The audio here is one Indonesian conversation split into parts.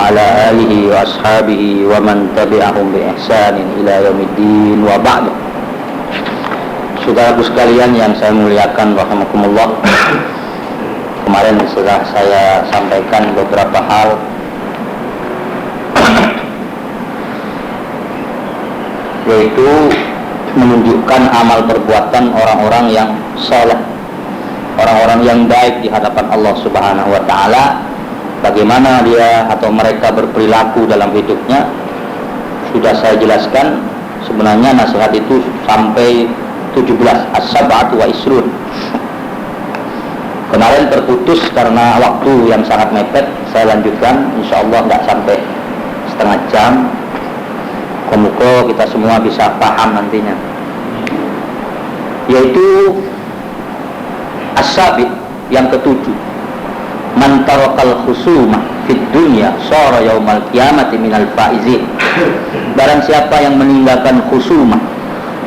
وعلى آله وأصحابه ومن تبعهم بإحسان إلى يوم الدين وبعد. Saudaraku sekalian yang saya muliakan rahimakumullah, kemarin sudah saya sampaikan beberapa hal yaitu menunjukkan amal perbuatan orang-orang yang saleh, orang-orang yang baik di hadapan Allah Subhanahu wa taala. Bagaimana dia atau mereka berperilaku dalam hidupnya sudah saya jelaskan. Sebenarnya nasihat itu sampai 17, as-sab'atu wa isrun. Kemarin terputus karena waktu yang sangat mepet. Saya lanjutkan, insyaallah nggak sampai setengah jam. Semoga kita semua bisa paham nantinya. Yaitu as-sabi' yang ketujuh. Man tarakal khusumah fid dunya shara yaumal qiyamati minal faizin. Barang siapa yang meninggalkan khusumah.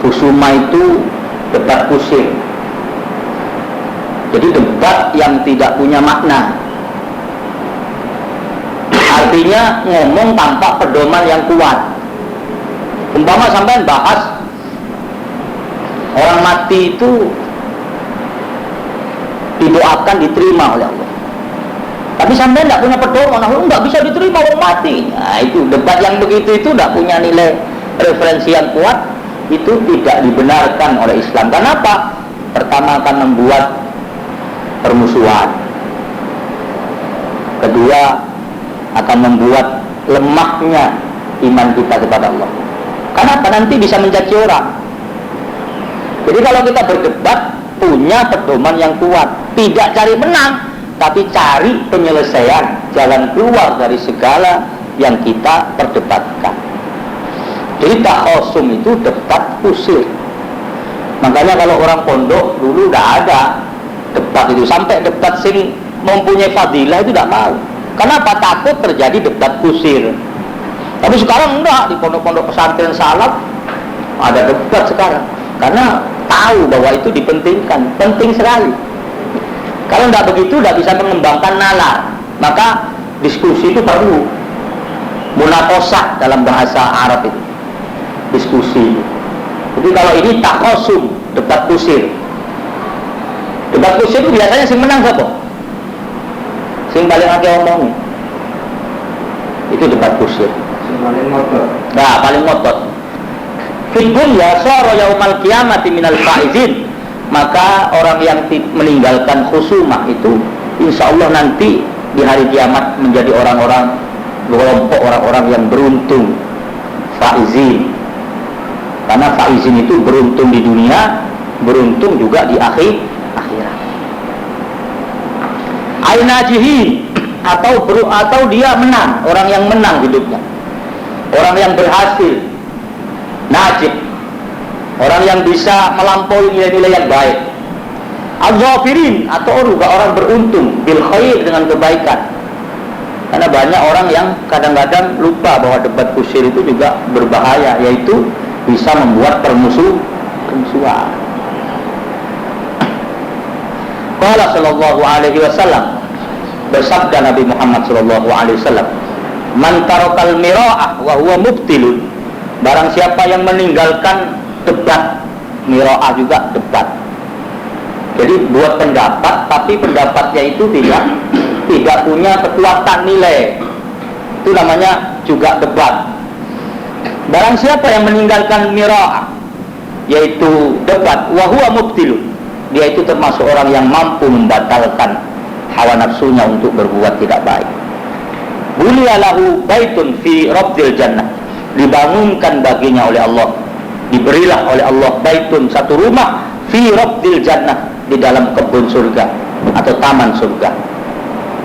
Khusumah itu debat kusir. Jadi debat yang tidak punya makna. Artinya ngomong tanpa pedoman yang kuat. Umpama sampai bahas orang mati itu didoakan diterima oleh Allah, tapi sampai tidak punya pedoman, nggak bisa diterima orang mati. Nah, itu debat yang begitu itu tidak punya nilai referensi yang kuat. Itu tidak dibenarkan oleh Islam. Kenapa? Pertama akan membuat permusuhan. Kedua akan membuat lemahnya iman kita kepada Allah. Kenapa? Nanti bisa mencaci orang. Jadi kalau kita berdebat punya pedoman yang kuat, tidak cari menang, tapi cari penyelesaian, jalan keluar dari segala yang kita perdebatkan. Jadi takhasum itu debat kusir. Makanya kalau orang pondok dulu tidak ada debat itu, sampai debat sing mempunyai fadilah itu tidak mau. Kenapa? Takut terjadi debat kusir. Tapi sekarang enggak, di pondok-pondok pesantren salaf ada debat sekarang, karena tahu bahwa itu dipentingkan, penting sekali. Kalau tidak begitu tidak bisa mengembangkan nalar. Maka diskusi itu perlu. Munaqashah dalam bahasa Arab itu diskusi. Jadi kalau ini takhasum, debat kusir. Debat kusir itu biasanya sing menang siapa? Sing paling akeh omong. Itu debat kusir. Paling ngotot. Nah, paling ngotot. Fitun ya sara yaumal qiyamati minal faizin. Maka orang yang meninggalkan khusumah itu insya Allah nanti di hari kiamat menjadi orang-orang, kelompok orang-orang yang beruntung, faizin. Karena faizin itu beruntung di dunia, beruntung juga di akhirat. Ainajihin atau dia menang, orang yang menang hidupnya, orang yang berhasil, najib, orang yang bisa melampaui nilai-nilai yang baik. Az-zafirin atau juga orang beruntung bil khair, dengan kebaikan. Karena banyak orang yang kadang-kadang lupa bahwa debat kusir itu juga berbahaya, yaitu bisa membuat permusuhan. Qala sallallahu alaihi wasallam, bersabda Nabi Muhammad sallallahu alaihi wasallam, man tarakal mira'ah wa huwa mubtilun. Barang siapa yang meninggalkan debat, mira'ah juga debat. Jadi buat pendapat, tapi pendapatnya itu tidak punya kekuatan nilai. Itu namanya juga debat. Barang siapa yang meninggalkan mira'ah, yaitu debat, wa huwa mubtilun, dia itu termasuk orang yang mampu membatalkan hawa nafsunya untuk berbuat tidak baik. Buliya lahu baitun fi rabdil jannah, dibangunkan baginya oleh Allah, diberilah oleh Allah baitun, satu rumah, fi rabdil jannah, di dalam kebun surga atau taman surga.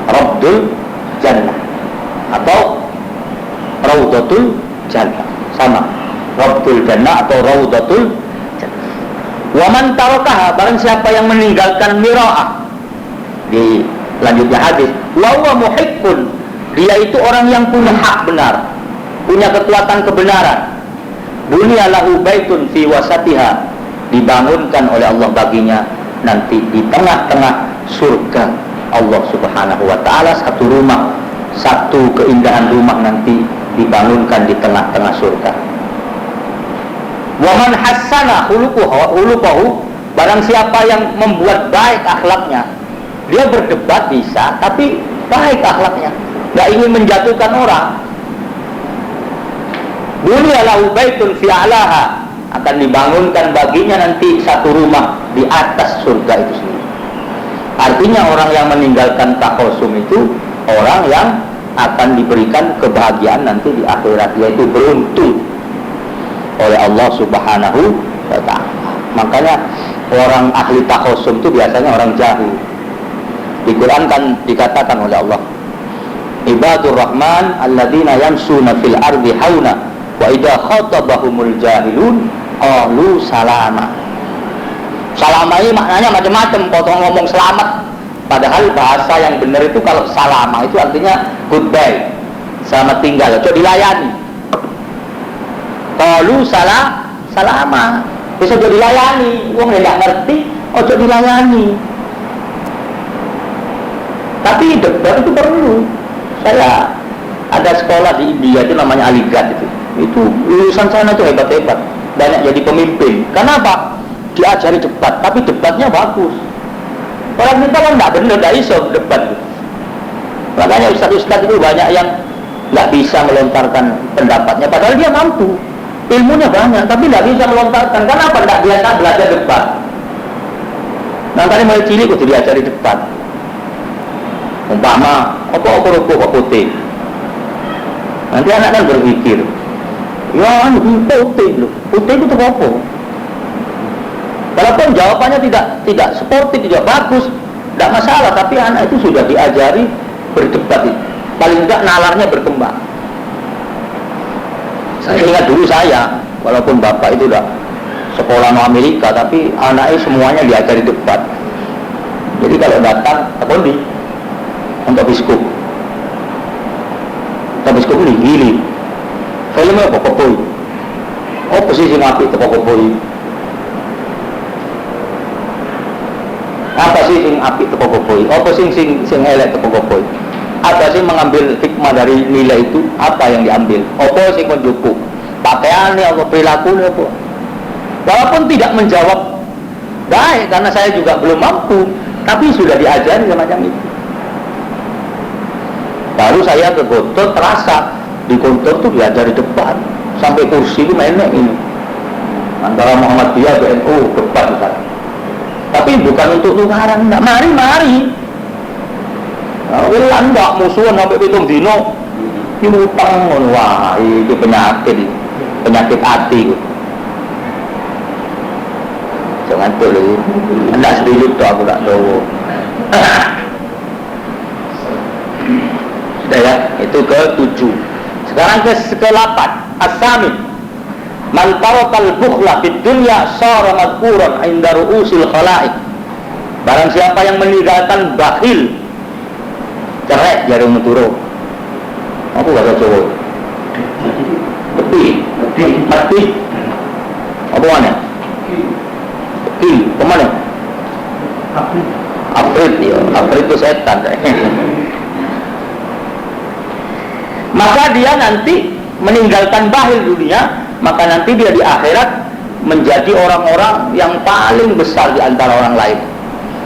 Rabdul jannah atau raudhatul jannah, sama. Rabdul jannah atau raudhatul jannah. Wa man tarakaha, barang siapa yang meninggalkan mira'ah, di lanjutnya hadis, wa huwa muhiqqun, dia itu orang yang punya hak benar, punya kekuatan kebenaran. Bunya lahu baitun fi wasatiha, dibangunkan oleh Allah baginya nanti di tengah-tengah surga Allah Subhanahu wa taala satu rumah, satu keindahan rumah nanti dibangunkan di tengah-tengah surga. Wa man hassana khuluquhu, barang siapa yang membuat baik akhlaknya, dia berdebat bisa, tapi baik akhlaknya, nggak ingin menjatuhkan orang. Bunya lahu baitun fi a'laha, akan dibangunkan baginya nanti satu rumah di atas surga itu sendiri. Artinya orang yang meninggalkan takhasum itu orang yang akan diberikan kebahagiaan nanti di akhirat, yaitu beruntung oleh Allah Subhanahu wa ta'ala. Makanya orang ahli takhasum itu biasanya orang jahil. Di Quran kan dikatakan oleh Allah, Ibadur Rahman alladzina yamshuna fil ardi hauna wa idza khatabahumul jahilun qalu salama. Salama ini maknanya macam-macam, potong ngomong selamat. Padahal bahasa yang benar itu kalau salama itu artinya goodbye, selamat tinggal, ojo dilayani. Qalu salama, bisa ojo dilayani, wong nggak ngerti, ojo dilayani. Tapi debat itu perlu. Saya ada sekolah di India itu namanya Aligarh itu lulusan sana itu hebat-hebat, banyak jadi pemimpin. Kenapa? Diajari debat, tapi debatnya bagus. Orang kita kan nggak benar, nggak iso debat. Makanya ustaz-ustaz itu banyak yang nggak bisa melontarkan pendapatnya, padahal dia mampu, ilmunya banyak, tapi nggak bisa melontarkan. Kenapa? Nggak biasa belajar debat. Nanti mulai cilik udah diajari debat. Umpama, apa rokok putih. Nanti anak kan berpikir, ya putih loh, putih itu apa? Walaupun jawabannya tidak sportif, tidak bagus, tidak masalah, tapi anak itu sudah diajari berdebat. Paling tidak nalarnya berkembang. Saya ingat dulu saya, walaupun bapak itu udah sekolah di Amerika, tapi anaknya semuanya diajari debat. Jadi kalau datang ke kondi untuk biskup, biskup ini gili. Filmnya apa kopoi? Oh posisi ngapi itu kopoi. Apa sih sing api teko kopoi? Apa sing elek teko kopoi? Apa sih mengambil hikmah dari nilai itu? Apa yang diambil? Apa sing menjupu? Pakaiannya apa, perilakunya apa? Walaupun tidak menjawab baik karena saya juga belum mampu, tapi sudah diajari semacam itu. Baru saya ke Gontor terasa di Gontor tuh diajari debat sampai kursi itu mainnya ini antara Muhammadiyah BNU debat kan. Tapi bukan untuk tukaran, enggak, mari. Nah, enggak musuhan sampai pitung dino. Ini utang, wah, ini penyakit hati. Jangan dulu, enggak sedikit tuh aku tak tahu. Sudah ya, itu ke-7. Sekarang ke-8, As-Samin. Man tarakal bukhla fid dunya sara madhkuran 'inda ru'usil khalaiq. Barang siapa yang meninggalkan bakhil, cerai jare meturo. Aku bahasa Jawa. Mati. Apa mana? Kemana? Afrit ya, Afrit itu setan. Maka dia nanti meninggalkan bakhil dunia, maka nanti dia di akhirat menjadi orang-orang yang paling besar di antara orang lain.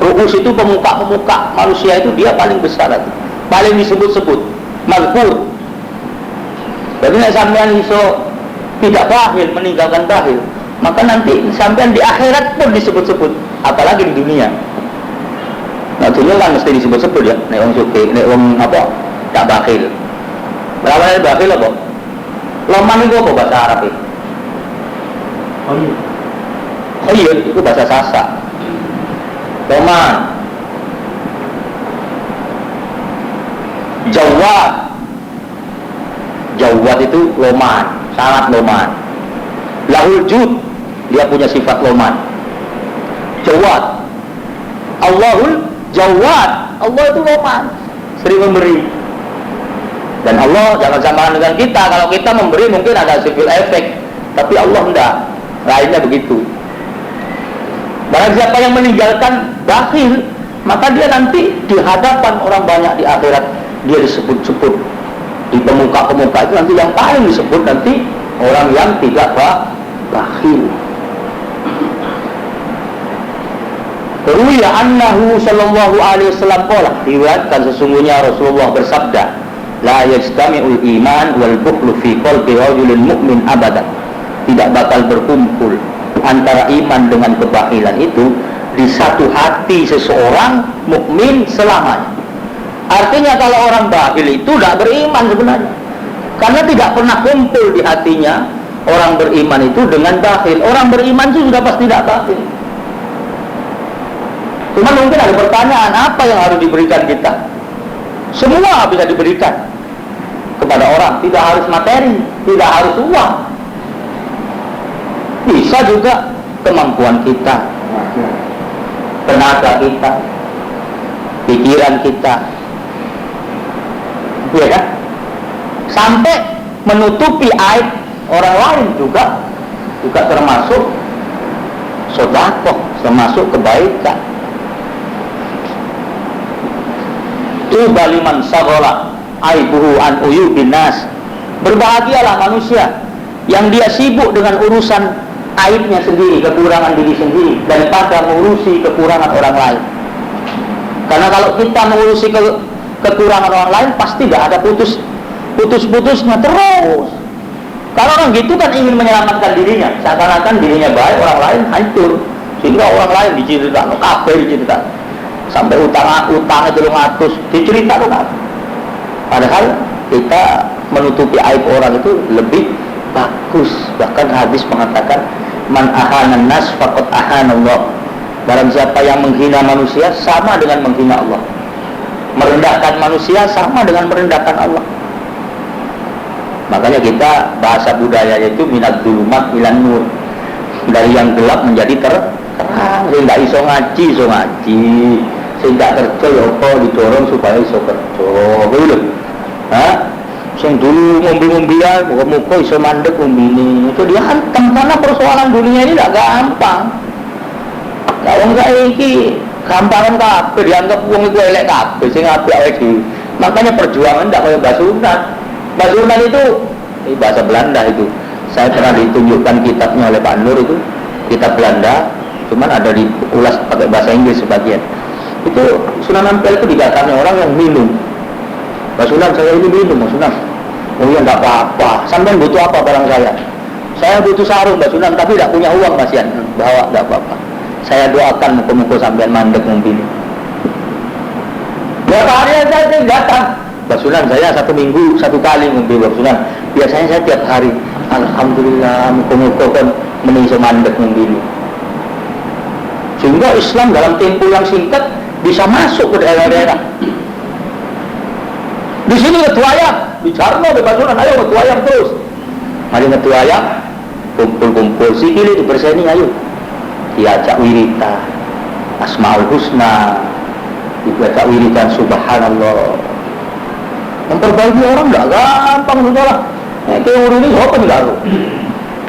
Ru'us itu pemuka-pemuka manusia, itu dia paling besar itu, paling disebut-sebut mazkur. Jadi nek sampean iso tidak bakhil, meninggalkan bakhil, maka nanti sampean di akhirat pun disebut-sebut, apalagi di dunia. Nah dunia kan mesti disebut-sebut ya, nek wong sugih, nek wong apa tak bakhil. Berapa bakhil apa? Loman itu apa bahasa Arab itu? Oh iya, itu bahasa Sasak. Loman. Jawad itu loman, sangat loman. Lahul jud, dia punya sifat loman. Jawad. Allahul Jawad, Allah itu loman, sering memberi. Dan Allah jangan samakan dengan kita. Kalau kita memberi mungkin ada civil effect, tapi Allah enggak, lainnya begitu. Barang siapa yang meninggalkan bakhil, maka dia nanti di hadapan orang banyak di akhirat dia disebut-sebut di pemuka-pemuka itu. Nanti yang paling disebut nanti orang yang tidak bakhil. Ruwiya annahu sallallahu alaihi wasallam qala, diriwayatkan sesungguhnya Rasulullah bersabda, la yajtami'ul iman wal bukhlu fi qalbi rajulin mu'min abadan. Tidak bakal berkumpul antara iman dengan kebakhilan itu di satu hati seseorang mukmin selamanya. Artinya kalau orang bakhil itu tidak beriman sebenarnya, karena tidak pernah kumpul di hatinya orang beriman itu dengan bakhil. Orang beriman itu sudah pasti tidak bakhil. Cuma mungkin ada pertanyaan, apa yang harus diberikan kita? Semua bisa diberikan kepada orang, tidak harus materi, tidak harus uang. Bisa juga kemampuan kita, tenaga kita, pikiran kita, ya kan? Sampai menutupi aib orang lain juga termasuk sedekah, termasuk kebaikan. Tuba liman saghala aibuhu an uyubin nas. Berbahagialah manusia yang dia sibuk dengan urusan aibnya sendiri, kekurangan diri sendiri, daripada mengurusi kekurangan orang lain. Karena kalau kita mengurusi kekurangan orang lain, pasti tidak ada putus-putusnya terus. Kalau orang gitu kan ingin menyelamatkan dirinya, seakan-akan dirinya baik, orang lain hancur, sehingga orang lain diceritakan, kabeh diceritakan, sampai utangnya 300 diceritakan. Padahal kita menutupi aib orang itu lebih bagus. Bahkan hadis mengatakan, man ahanan nas faqad ahanallah. Barang siapa yang menghina manusia sama dengan menghina Allah. Merendahkan manusia sama dengan merendahkan Allah. Makanya kita bahasa budayanya itu minat dulumat ilan nur, dari yang gelap menjadi terang. Sehingga iso ngaji, sehingga kerja ya apa didorong supaya iso kerja. Betul. Sing dulu ngombe-ngombean, muka iso mandek ngombene. Itu dia hantam, karena persoalan dunia ini tidak gampang. Kalau enggak iki gampangan kabeh, dianggap wong iku elek kabeh, sing apik awake dhewe. Makanya perjuangan tidak kayak Mbah Sunan. Mbah Sunan itu bahasa Belanda itu. Saya pernah ditunjukkan kitabnya oleh Pak Nur itu, kitab Belanda, cuman ada diulas pakai bahasa Inggris sebagian. Itu Sunan Ampel itu didatangi orang yang minum. Mbah Sunan, saya ini minum, Mbah Sunan. Oh iya, enggak apa-apa. Sampai butuh apa barang saya? Saya butuh sarung, Mbah Sunan, tapi tidak punya uang, Mas Yan. Bawa, enggak apa-apa. Saya doakan muka-muka sampean mandek ngombini. Berapa hari saya datang? Mbah Sunan, saya 1 minggu 1 kali ngombe, Mbah Sunan. Biasanya saya tiap hari. Alhamdulillah, muka-muka kan menisa mandek ngombini. Sehingga Islam dalam tempo yang singkat bisa masuk ke daerah-daerah. Di sini ngetuayam, bicara mau Mbah Sunan, ayo ngetuayam terus. Mari ngetuayam, kumpul-kumpul, sikili diberseni, ayo. Diajak wiritan Asmaul Husna, diajak wiritan Subhanallah. Memperbaiki orang tidak gampang, saudara. Teori ini apa tidak tahu?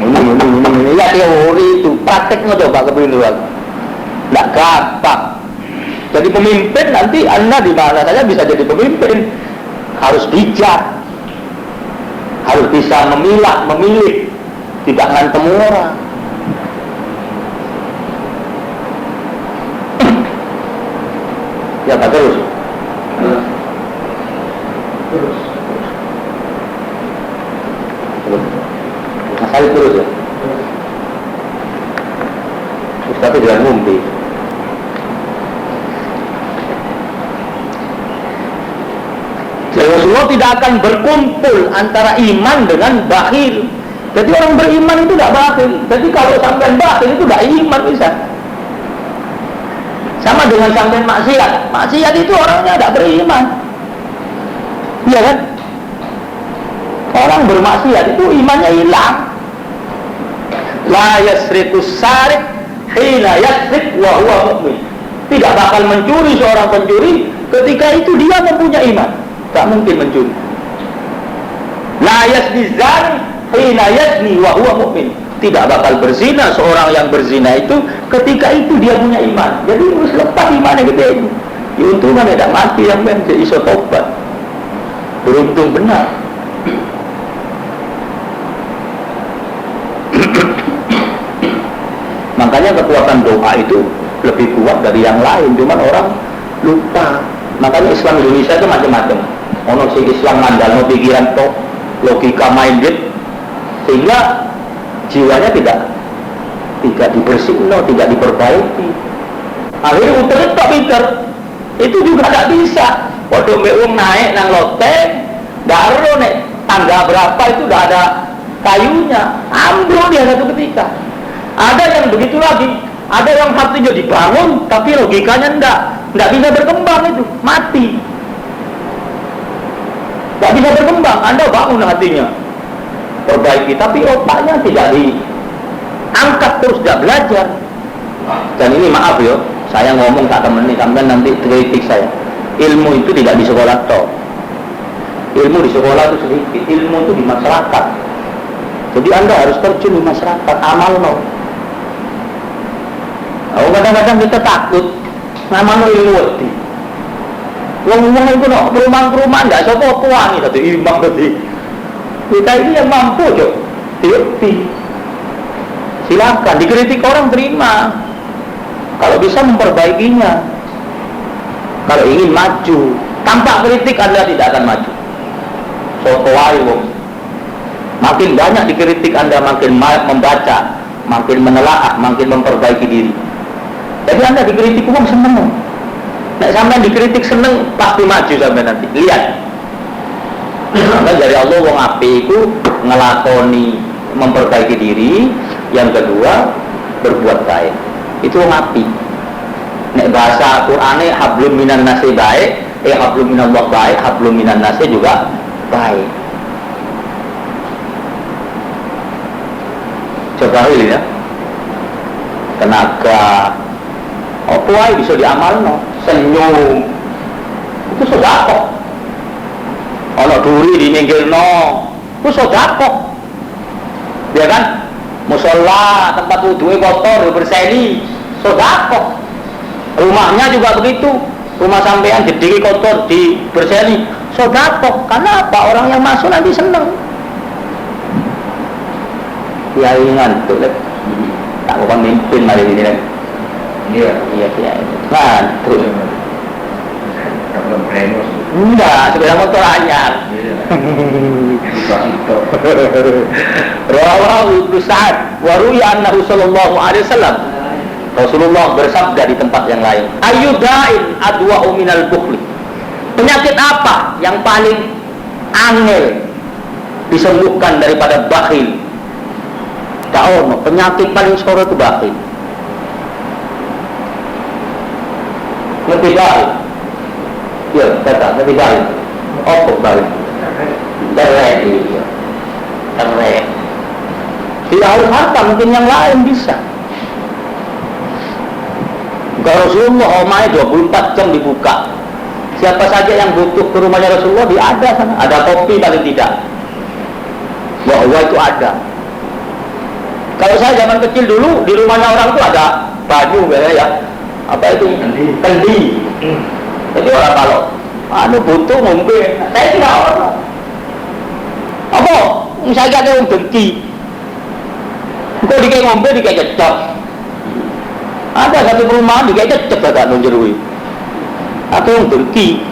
Ini ya teori itu, prakteknya coba kebetulan. Tidak gampang. Jadi pemimpin nanti Anda di mana saja bisa jadi pemimpin. Harus bijak, harus bisa memilah, memilih, tidak ngantem orang. Ya Pak, terus Masali terus ya. Tapi jangan ngumpi. Rasulullah tidak akan berkumpul antara iman dengan bakhil. Jadi orang beriman itu tidak bakhil. Jadi kalau sampai bakhil itu tidak iman bisa. Sama dengan sampai maksiat. Maksiat itu orangnya tidak beriman. Iya kan? Orang bermaksiat itu imannya hilang. La yasriqus sarik hina yasriq wa huwa mu'min. Tidak bakal mencuri seorang pencuri ketika itu dia mempunyai iman. Tak mungkin mencuri. La yazni zani hina yazni wa huwa mu'min. Tidak bakal berzina seorang yang berzina itu ketika itu dia punya iman. Jadi harus lepas imannya gede itu. Diuntungkan tidak mati yang jadi iso tobat. beruntung benar. Makanya kekuatan doa itu lebih kuat dari yang lain, cuman orang lupa. Makanya Islam Indonesia itu macam-macam. Ono sing Islam ngandalno pikiran tok, logika minded, sehingga jiwanya tidak dibersihkan, tidak diperbaiki. Akhirnya utek tak pinter, itu juga tidak bisa. Waduh, wong naik nang loteng, daro nek tangga berapa itu udah ada kayunya, ambruk dia satu ketika. Ada yang begitu lagi, ada yang hatinya dibangun tapi logikanya enggak bisa berkembang, itu mati, enggak bisa berkembang. Anda bangun hatinya, perbaiki, tapi otaknya tidak diangkat, terus tidak belajar. Dan ini maaf ya, saya ngomong tak temen ini, sampai nanti kritik saya. Ilmu itu tidak di sekolah toh. Ilmu di sekolah itu sedikit, ilmu itu di masyarakat. Jadi Anda harus terjun di masyarakat, amal no. Kadang-kadang kita takut ngamal ilmu wedi. Wong-wong itu no, perumahan-perumahan enggak sopo-sopoan itu imam tadi. Kita ini yang mampu, Cok. Diuti. Silakan dikritik orang, terima. Kalau bisa memperbaikinya. Kalau ingin maju, tanpa kritik Anda tidak akan maju. Sotoai wong. Makin banyak dikritik Anda makin membaca, makin menelaah, makin memperbaiki diri. Jadi Anda dikritik wong seneng. Nek sampai dikritik seneng, pasti maju sampai nanti. Lihat. Maka dari Allah wong apik iku ngelakoni memperbaiki diri, yang kedua berbuat baik. Itu wong apik. Nek bahasa Qur'ane hablum minan nasi baik, hablum minallah baik, hablum minan nasi juga baik. Coba ya. Tenaga apa ae bisa diamalno, senyum. Itu sedekah. Ana duri diminggirno, itu sedekah. Ya kan? Musholla, tempat wudu'e kotor dibersihni, sedekah. Rumahnya juga begitu. Rumah sampean jediki kotor dibersihni, sedekah. Karena apa? Orang yang masuk nanti senang. Kiai ngantuk lek. Tak kok mimpin mari ini lek. Iya kiai. Ngantuk. Belum brengos. Enggak, sepeda motor anyar. Rawahu Ibnu Sa'ad wa ruwiya annahu sallallahu alaihi wasallam. Rasulullah bersabda di tempat yang lain, ayyudain adwa'u minal bukhli. Penyakit apa yang paling angel disembuhkan daripada bakhil? Tahu, penyakit paling sore itu bakhil. Lebih baik. Ya, kata lebih baik. Apa baik? Terek. Terek. Tidak harus harta, mungkin yang lain bisa. Kalau Rasulullah omahnya 24 jam dibuka. Siapa saja yang butuh ke rumahnya Rasulullah, dia ada sana. Ada kopi paling tidak. Bahwa itu ada. Kalau saya zaman kecil dulu di rumahnya orang itu ada baju ya. Apa itu? Kendi. Jadi orang kalau butuh mungkin. Saya tidak orang. Apa? Misalnya ada yang dengki. Kau dikait ngombe dikait cecok. Ada satu perumahan dikait cecok agak nunjerui. Atau yang dengki.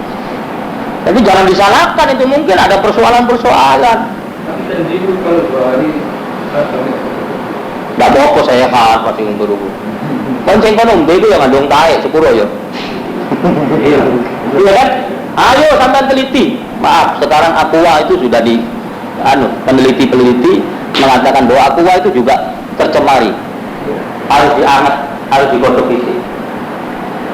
Jadi jangan disalahkan, itu mungkin ada persoalan-persoalan. Tapi kendi itu kalau 2 hari tidak apa saya kan pasti ngumpul. Konceng kono itu yang ngandung tae sepuro ya. Iya kan? Ayo sampai teliti. Maaf, sekarang aqua itu sudah di peneliti mengatakan bahwa aqua itu juga tercemari. Harus diangat, harus dikodok isi.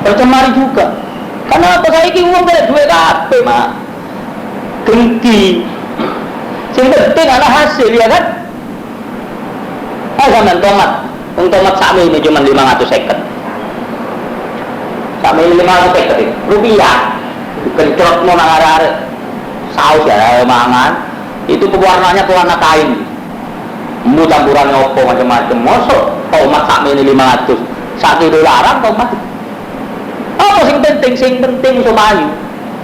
Tercemari juga. Karena apa saya ini uang dari duit kabeh, Mak. Dengki. Sing penting ana hasil ya kan? Zaman tomat. Tomat sakmi ini cuma 550. Sakmi 550 rupiah. Kencrot mau nang arek saus ya mangan. Itu pewarnanya pewarna kain. Mu campuran opo macam-macam. Mosok tomat sakmi ini 500. $1 larang tomat. Apa sing penting sumayu.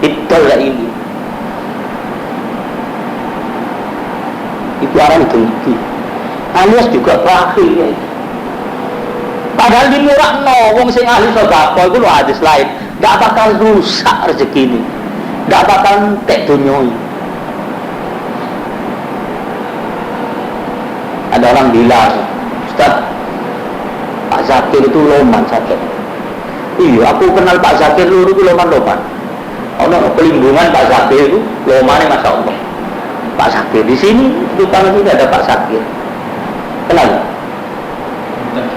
Itu lah ini. Itu aran dengki. Alias juga bakhil ya. Padahal dimurakno wong sing ahli sedekah iku lho hadis lain, enggak bakal rusak rezeki ini. Enggak bakal tek dunia. Ada orang bilang, Ustaz, Pak Zakir itu loman sakit. Iya, aku kenal Pak Zakir dulu itu loman-loman. Ono pelinggungan Pak Zakir itu lomane Masya Allah. Pak Zakir di sini di tangan ini ada Pak Zakir. Kenal?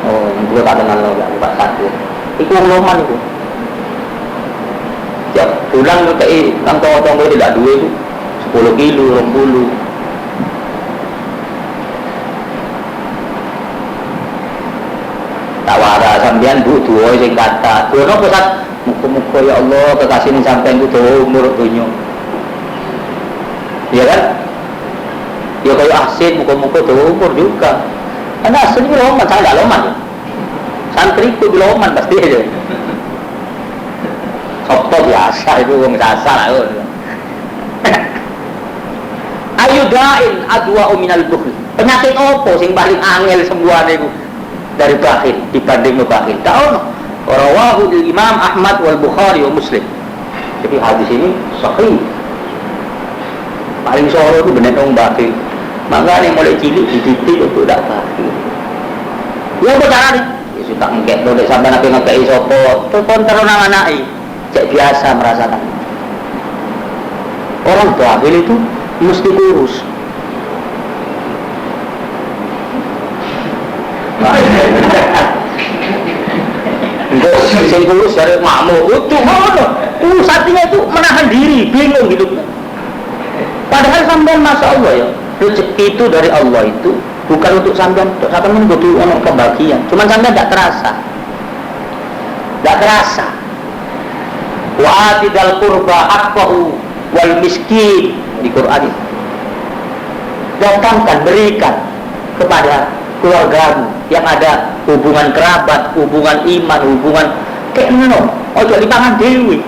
Oh, gue tak kenal loh Pak Zakir. Iku loman itu. Ya, pulang ke nang tonggo tidak dua itu 10 kilo, 20. Tawara sampean bu duwe sing kata. Dono pesat muga-muga ya Allah kekasih ning sampean ku dawa umur donya. Iya kan? Ya kaya asin muga-muga dawa umur juga. Karena asin itu loman, saya enggak loman. Santri itu loman pasti aja. Sopo biasa itu wong sasar aku. Ayudain adwa minal bukhl. Penyakit opo sing paling angel sembuhane iku? Dari bakhil dibanding bakhil. Tahu rawahu Imam Ahmad wal Bukhari wa Muslim. Jadi hadis ini sahih. Paling soro itu benar orang bakhil. Makanya mulai cilik dididik untuk tidak bakhil. Ya apa caranya? Ya sudah ngekek lo dek sampai nabi ngekei sopo. Telepon terunang anaknya. Cek biasa merasakan. Orang bakhil itu mesti kurus. Sing kurus dari makmur itu mana? Satinya itu menahan diri, bingung gitu. Padahal sampean Masya Allah ya, rezeki itu dari Allah itu bukan untuk sampean butuh ono kebahagiaan. Cuman sampean tidak terasa. Tidak terasa. Wa atidal qurba haqqahu wal miskin di Quran itu. Datangkan, berikan kepada keluargamu yang ada hubungan kerabat, hubungan iman, hubungan kayak ngono. Ojo dipangan dewi.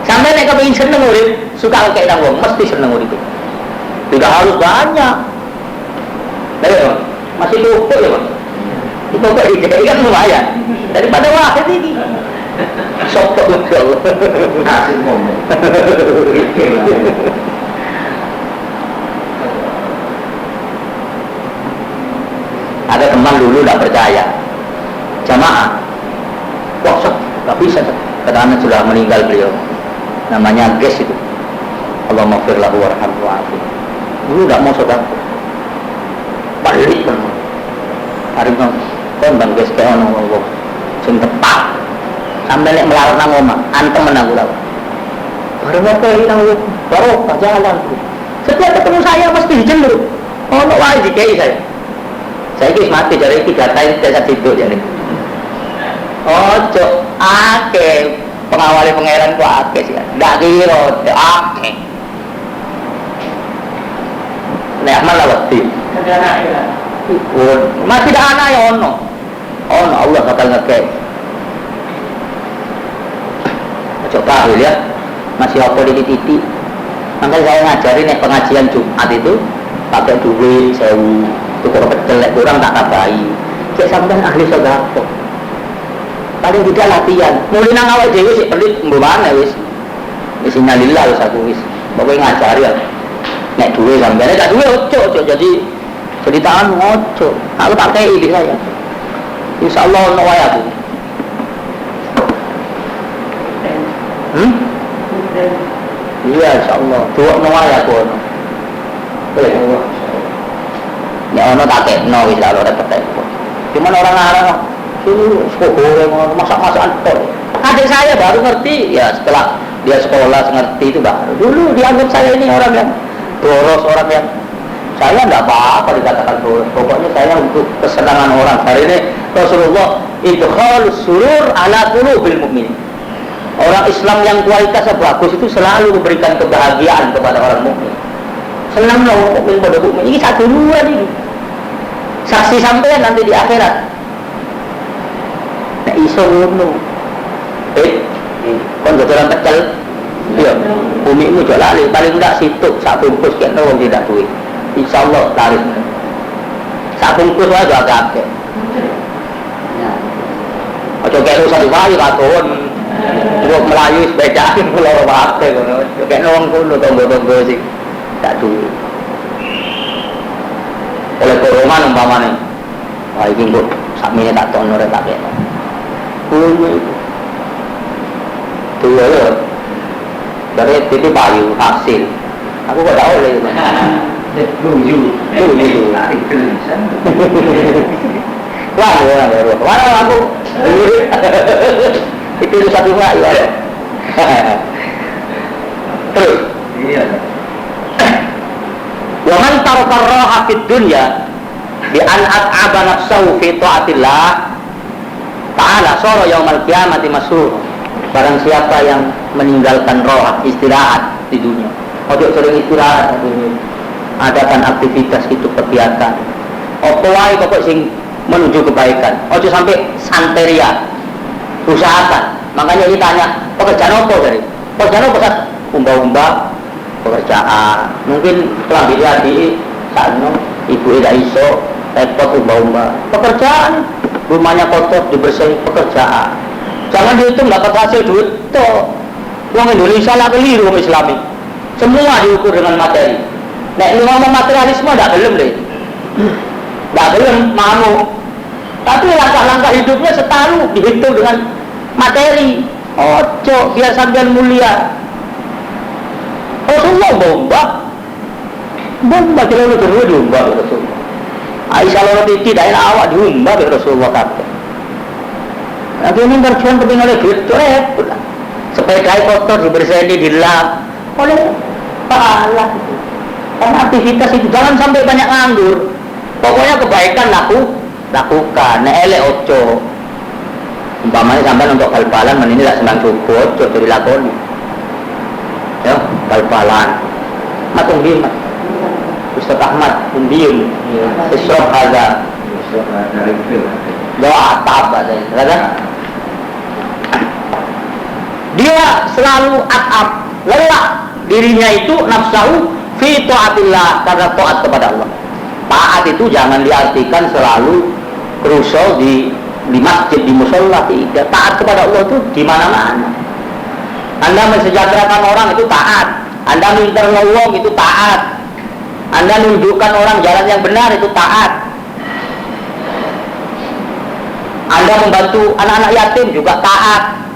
Sampai nek kepengin seneng urip, suka kayak nang wong, mesti seneng urip. Tidak harus banyak. Ayo, masih cukup ya, Bang. Itu kok iki kan lumayan. Daripada wahid iki. Sok kok Allah. Asik ngomong. Ada teman dulu tidak percaya jamaah kok nggak bisa karena sudah meninggal beliau, namanya Ges itu, Allah maghfir lahu warhamhu wa'afu. Dulu tidak mau sedekah balik kan hari kan Bang Ges kayak ono sing tepat sampai nek melawan nang omah antem menang kula baru apa nang baru jalan. Setiap ketemu saya mesti dijendur ono wae dikei saya ini mati dari 3 tahun desa situ jadi. Ojo ake pengawali pangeran ku ake sih. Ndak kira ake. Nek malah wedi. Masih ada anak ya ono. Ono Allah bakal ngekek. Ojo bahul ya. Masih apa di titik. Makanya saya ngajarin nek pengajian Jumat itu pakai duit 1000. Kalau kecil, orang tak tabai. Cek sampean ahli sedekah. Paling tidak latihan. Mulai nang awake dhewe sik pelit mbane wis. Wis innalillah wis aku wis. Pokoke ngajari ya. Nek duwe sampean tak duwe ojo jadi tangan ojo. Aku tak kei iki saya. Insyaallah ono wae aku. Iya insyaallah. Duwe ono wae aku ono. Boleh Allah. Ya ono tak tekno wis lho repot. Cuman orang-orang itu sekolah masak-masakan kok. Adik saya baru ngerti ya setelah dia sekolah ngerti itu baru. Dulu dianggap saya ini orang yang boros, orang yang saya enggak apa-apa dikatakan boros. Pokoknya saya untuk kesenangan orang. Hari ini Rasulullah idkhalus surur ala qulubil mu'min. Orang Islam yang kualitasnya bagus itu selalu memberikan kebahagiaan kepada orang mukmin. Senang loh mukmin pada mukmin. Ini satu dua ini. Saksi sampean nanti di akhirat. Nek iso ngono. Kon dodolan pecel Iya, bumimu jauh lali, paling enggak situ, sak bungkus kena orang tidak duit. Insya Allah laris. Sak bungkus aja agak-agak. Ojo kayak lu satu kali katon, gua melayu sepedaan pulau waktu, kayak nong pun lu tunggu sih, tak duit. Oleh corona umpamanya, wah ini gua sakminya tak tahu nore tak kayak. Tuh ya, dari itu bayu hasil. Aku gak tahu lagi. Luju. Tarik tulisan. Wah, mana aku? Itu satu lagi ya. Terus. Iya. Wa man taraka raha fid dunya bi an at'aba nafsahu fi ta'atillah ta'ala sara yaumal qiyamati masrur. Barang siapa yang meninggalkan roh istirahat di dunia, ojo sering istirahat di dunia, adakan aktivitas itu kegiatan opo wae pokok sing menuju kebaikan, ojo sampai santeria, usahakan. Makanya ditanya pekerjaan apa dari pekerjaan apa kan umba-umba pekerjaan, mungkin kelambi di sana ibu tidak iso repot umba-umba pekerjaan, rumahnya kotor dibersihin pekerjaan. Jangan dihitung dapat hasil duit toh. Uang Indonesia lah keliru orang Islami. Semua diukur dengan materi. Nek lu ngomong materialisme tidak belum deh. Tidak belum mau. Tapi langkah-langkah hidupnya selalu dihitung dengan materi. Ojo biar sampean mulia. Rasulullah bomba kalau lu terus diumba Rasulullah. Aisyah lalu tidak enak awak diumba Rasulullah kata. Nanti ini berjuang keping oleh duit itu repot lah. Sepeda kotor dibersihin dilap oleh pahala. Karena aktivitas itu jangan sampai banyak nganggur. Pokoknya kebaikan lakukan. Elek ojo. Umpamanya sampai untuk bal-balan ini tidak senang cukup, ojo dari lakoni. Ya, bal-balan. Matung bimat. Ustaz Ahmad Undium. Isrof Haza. Doa apa ada? Dia selalu at'ab, lelah dirinya itu nafsahu fi ta'atillah, karena taat kepada Allah. Taat itu jangan diartikan selalu kruso di masjid, di musola, tidak. Taat kepada Allah itu di mana-mana. Anda mensejahterakan orang itu taat, Anda minta uang itu taat, Anda nunjukkan orang jalan yang benar itu taat, Anda membantu anak-anak yatim juga taat.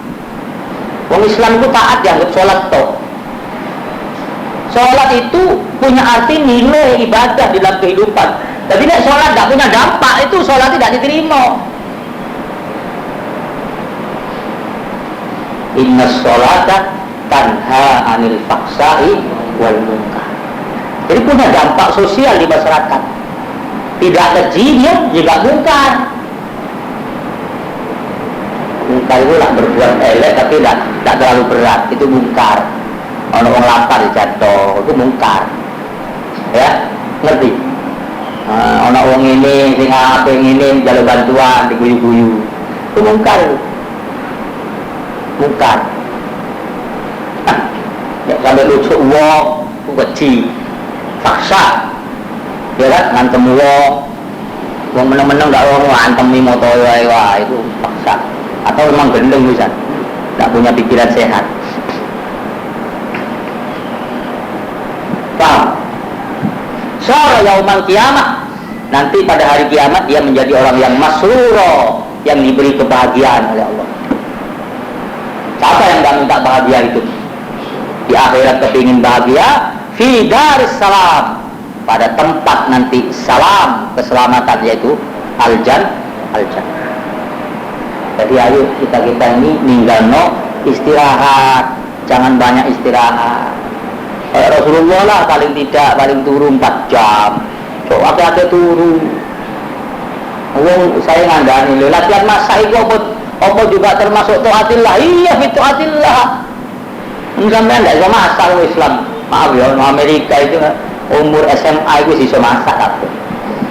Wong Islam itu taat dianggap sholat toh. Sholat itu punya arti nilai ibadah di dalam kehidupan. Jadi nek sholat tidak punya dampak, itu sholat tidak diterima. Inna sholata tanha anil faksai wal munkar. Jadi punya dampak sosial di masyarakat. Tidak keji dia juga mungkar. Mungkar itu lah berbuat elek tapi tidak terlalu berat, itu mungkar. Orang lapar jatuh itu mungkar, ya ngerti? Orang ini sing apa ini jalur bantuan diguyu-guyu itu mungkar. Ya sampai lucu uang itu keji, paksa, ya kan ngantem uang menang-menang nggak uang ngantemi motor wah itu paksa. Atau memang gendeng bisa, tak punya pikiran sehat. Paham? Sore yaumal kiamat, nanti pada hari kiamat dia menjadi orang yang masruro, yang diberi kebahagiaan oleh Allah. Siapa yang gak minta bahagia itu? Di akhirat kepingin bahagia, fi daris salam, pada tempat nanti salam keselamatan yaitu aljan. Jadi ayo kita ini ninggalno istirahat, jangan banyak istirahat. Kayak Rasulullah lah paling turun 4 jam. Coba hati-hati turun. Saya ngandani latihan masa itu apa juga termasuk taatillah. Iya itu taatillah. Sampai tidak bisa masak Islam. Maaf ya, Amerika itu umur SMA itu bisa masak.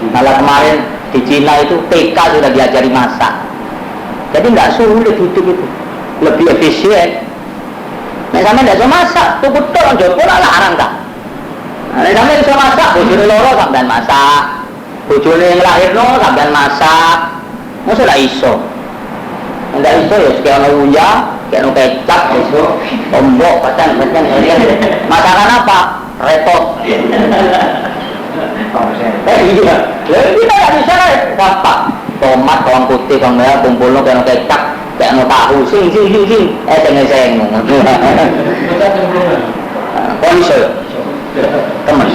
Malah kemarin di Cina itu TK sudah diajari masak. Jadi tidak sulit hidup itu, lebih efisien. Nek sampean ndak iso masak, tuku tok nang jopo lah larang ta. Nek sampean iso masak, bojone loro sampean masak. Bojone nglahirno sampean masak. Mosok ndak iso. Ndak iso ya sik ana uyah, kayak no kecap iso. Tombok, kacang-kacang ini. Masakan apa? Repot. Iya. Lalu kita nggak bisa gampang. Tomat, bawang putih, bawang merah, kumpulno kayak no kecap. Kayak no tahu, sing. Eseng. Kok iso? Temen.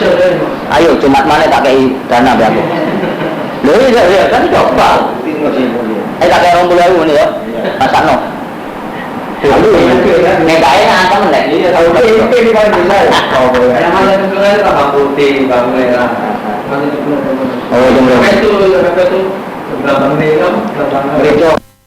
Ayo Jumat mana tak kei dana be aku. Lho iya kan coba. Tak kei 20.000 ini ya. Masakno. Aduh, nek gawe nang temen lek iki tahu iki paling bisa. Yang mana itu bawang putih, bawang merah. Oh, jumlah itu berapa tuh? Berapa menit?